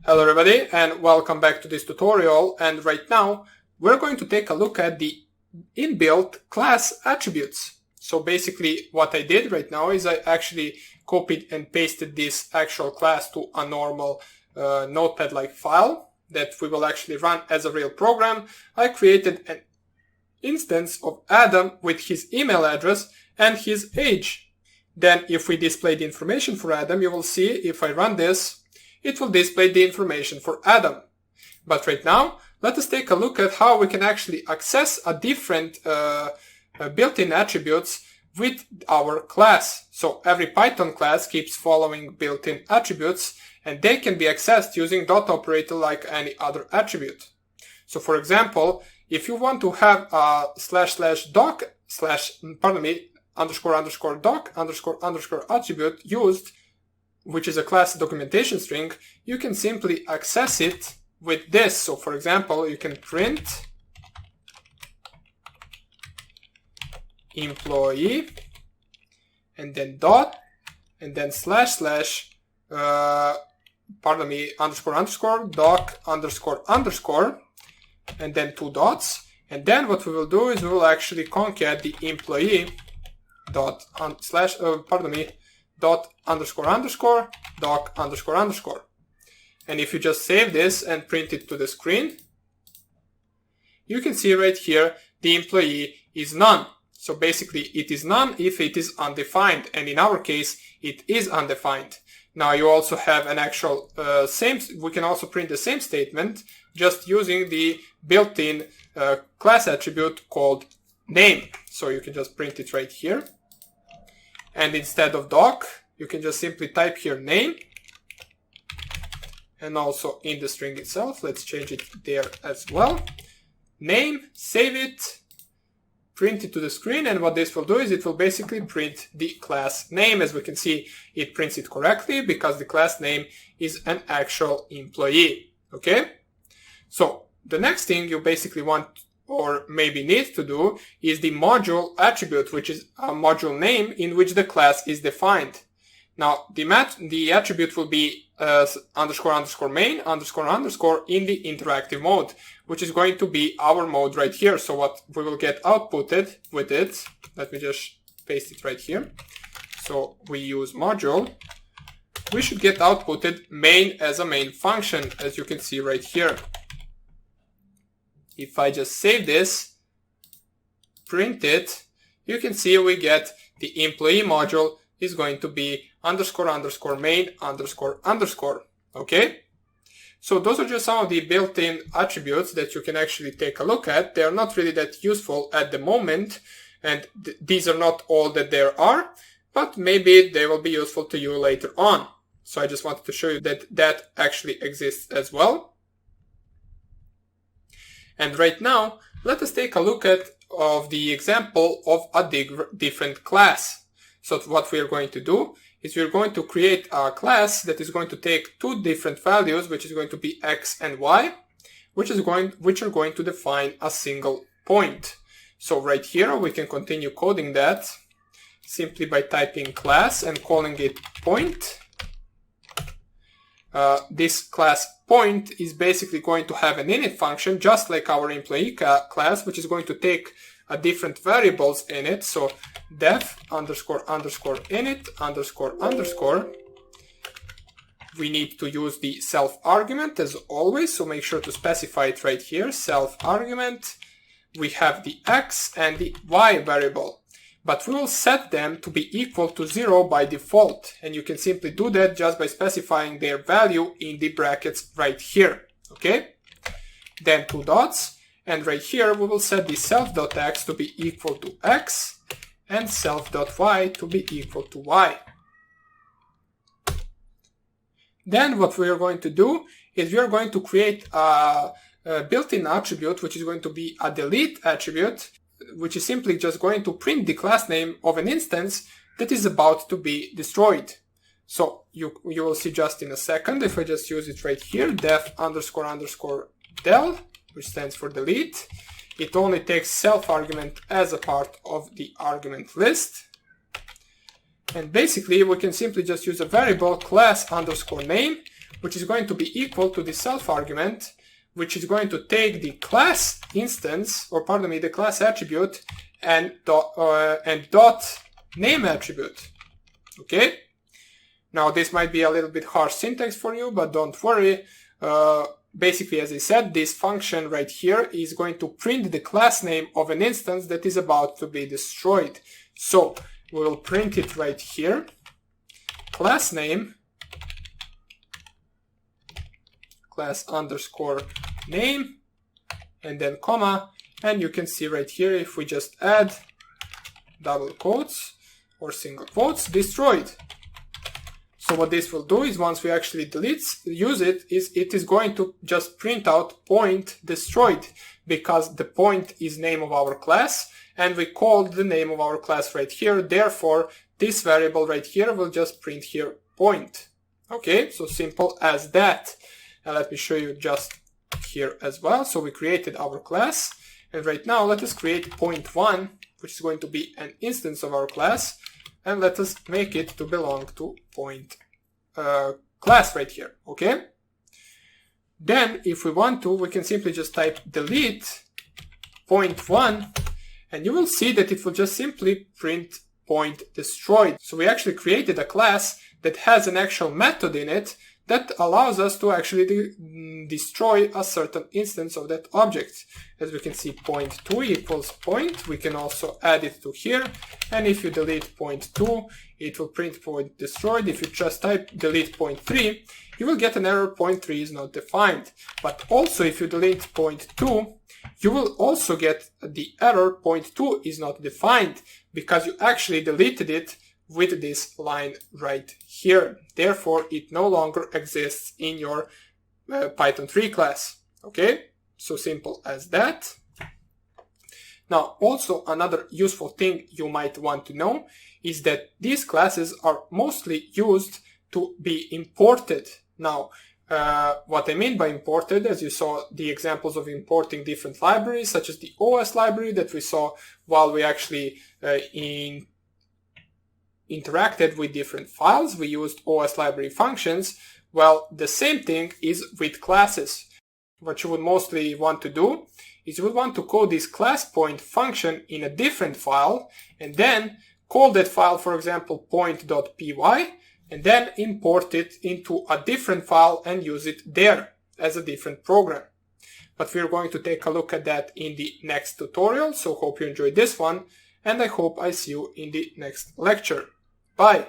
Hello everybody and welcome back to this tutorial, and right now we're going to take a look at the inbuilt class attributes. So basically what I did right now is I actually copied and pasted this actual class to a normal notepad-like file that we will actually run as a real program. I created an instance of Adam with his email address and his age. Then if we display the information for Adam, you will see if I run this, it will display the information for Adam. But right now, let us take a look at how we can actually access a different built-in attributes with our class. So every Python class keeps following built-in attributes, and they can be accessed using dot operator like any other attribute. So for example, if you want to have a //doc __doc__ attribute used, which is a class documentation string, you can simply access it with this. So for example, you can print employee and then dot and then / __doc__ and then two dots. And then what we will do is we will actually concat the employee dot dot __doc __. And if you just save this and print it to the screen, you can see right here the employee is none. So basically it is none if it is undefined, and in our case it is undefined. Now you also have an actual we can also print the same statement just using the built-in class attribute called name. So you can just print it right here. And instead of doc, you can just simply type here name. And also in the string itself, let's change it there as well. Name, save it, print it to the screen, and what this will do is it will basically print the class name. As we can see, it prints it correctly because the class name is an actual employee. Okay? So the next thing you basically want or maybe need to do is the module attribute, which is a module name in which the class is defined. Now the attribute will be __main _ in the interactive mode, which is going to be our mode right here. So what we will get outputted with it, let me just paste it right here. So we use module, we should get outputted main as a main function, as you can see right here. If I just save this, print it, you can see we get the employee module is going to be __main __. Okay? So those are just some of the built-in attributes that you can actually take a look at. They are not really that useful at the moment, and these are not all that there are, but maybe they will be useful to you later on. So I just wanted to show you that that actually exists as well. And right now, let us take a look at the example of a different class. So what we are going to do is we are going to create a class that is going to take two different values, which is going to be x and y, which are going to define a single point. So right here, we can continue coding that simply by typing class and calling it point. This class point is basically going to have an init function, just like our employee class, which is going to take different variables in it. So def __init __. We need to use the self argument as always, so make sure to specify it right here. Self argument. We have the x and the y variable, but we will set them to be equal to 0 by default. And you can simply do that just by specifying their value in the brackets right here. Okay? Then two dots. And right here, we will set the self.x to be equal to x and self.y to be equal to y. Then what we are going to do is we are going to create a built-in attribute, which is going to be a delete attribute, which is simply just going to print the class name of an instance that is about to be destroyed. So you will see just in a second, if I just use it right here, def __del, which stands for delete. It only takes self argument as a part of the argument list. And basically we can simply just use a variable class _name, which is going to be equal to the self argument, which is going to take the class instance, or pardon me, the class attribute and dot name attribute. Okay? Now this might be a little bit harsh syntax for you, but don't worry. Basically, as I said, this function right here is going to print the class name of an instance that is about to be destroyed. So we will print it right here. Class name, class underscore name, and then comma. And you can see right here, if we just add double quotes or single quotes, destroyed. So what this will do is once we actually use it, it is going to just print out point destroyed, because the point is name of our class and we called the name of our class right here. Therefore, this variable right here will just print here point. Okay, so simple as that. And let me show you just here as well. So we created our class, and right now let us create point1, which is going to be an instance of our class. And let us make it to belong to point class right here, okay? Then if we want to, we can simply just type delete point1, and you will see that it will just simply print point destroyed. So we actually created a class that has an actual method in it that allows us to actually destroy a certain instance of that object. As we can see, point2 equals point. We can also add it to here. And if you delete point2, it will print point destroyed. If you just type delete point3, you will get an error point3 is not defined. But also if you delete point2, you will also get the error point2 is not defined, because you actually deleted it with this line right here. Therefore, it no longer exists in your Python 3 class. Okay, so simple as that. Now, also another useful thing you might want to know is that these classes are mostly used to be imported. Now, what I mean by imported, as you saw the examples of importing different libraries, such as the OS library that we saw while we actually interacted with different files. We used OS library functions. Well, the same thing is with classes. What you would mostly want to do is you would want to call this class point function in a different file, and then call that file, for example, point.py, and then import it into a different file and use it there as a different program. But we're going to take a look at that in the next tutorial, so hope you enjoyed this one, and I hope I see you in the next lecture. Bye!